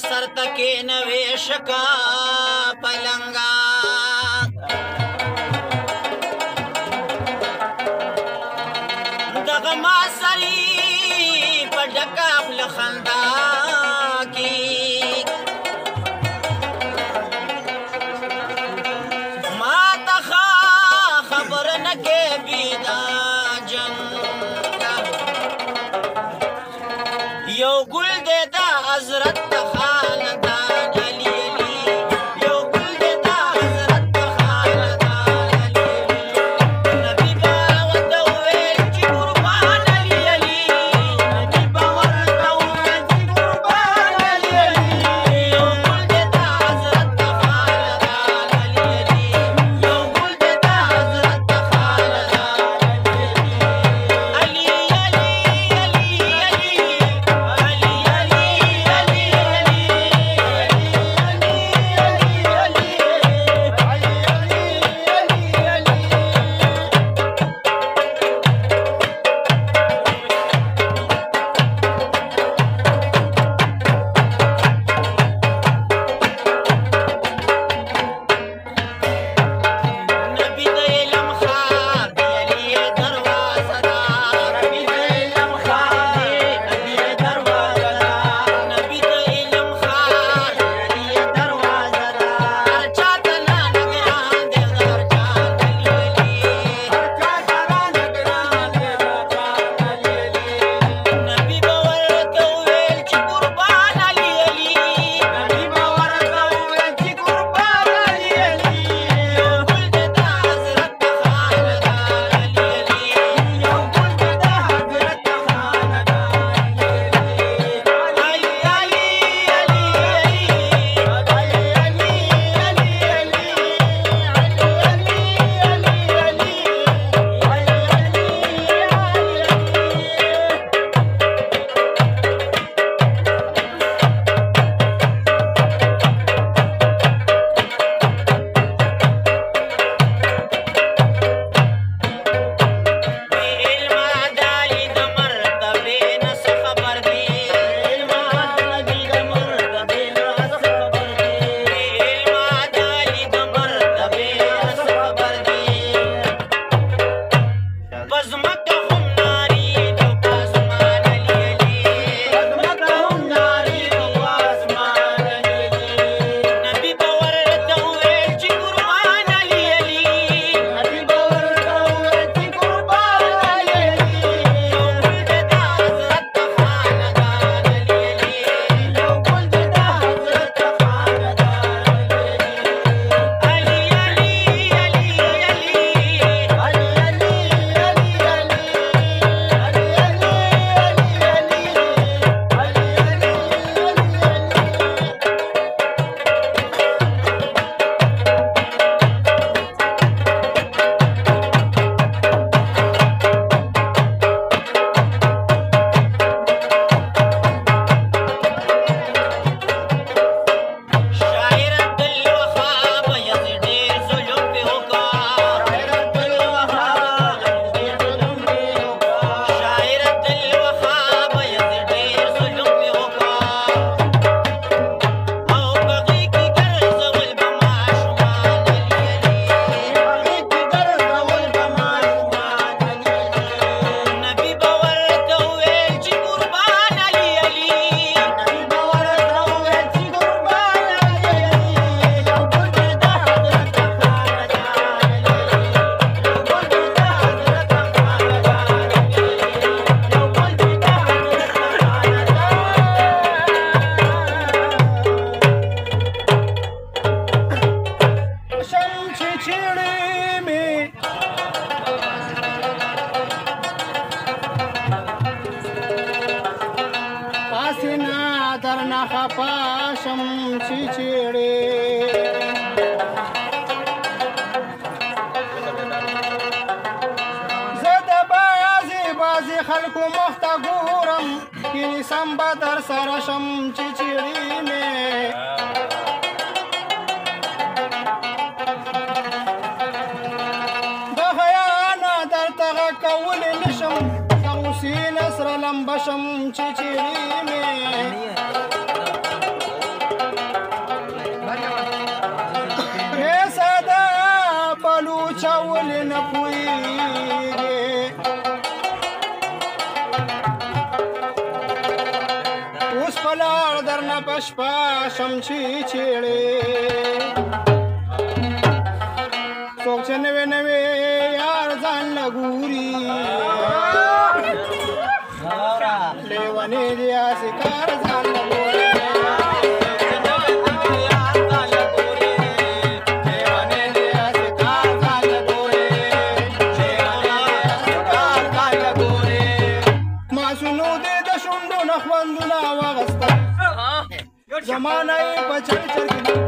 سرته کېنوې شکه پلنګه دغه ما سري په ډکه خوله خندا کې ما ته خبر نه کې بیدا جنګ یو ګل دې د حضرت خاندان علي علي یو ګل دې د حضرت خاندان علي علي نبی با ورته وویل چې قربان علي علي نبی با ورته وویل چې قربان علي علي یو ګل دې د حضرت خاندان علي علي یو ګل دې د حضرت خاندان علي علي خپاشم چې چیړې زه د بعضې خلکو مخ ته ګورم کینې سم به در سره شم چې چیړې مې د حیا نه درته غږ کولی نشم د غوسې نه سره لمبه شم چې چیړې مې یار درنه په شپه شم چې چیړې څوک چې نوې نوې یار ځان له ګوري لیونې دي هسې کار ځان له ګوري ماسونو دې د شونډو نه خوندونه واغسته زمانه یې په چړ چړ کې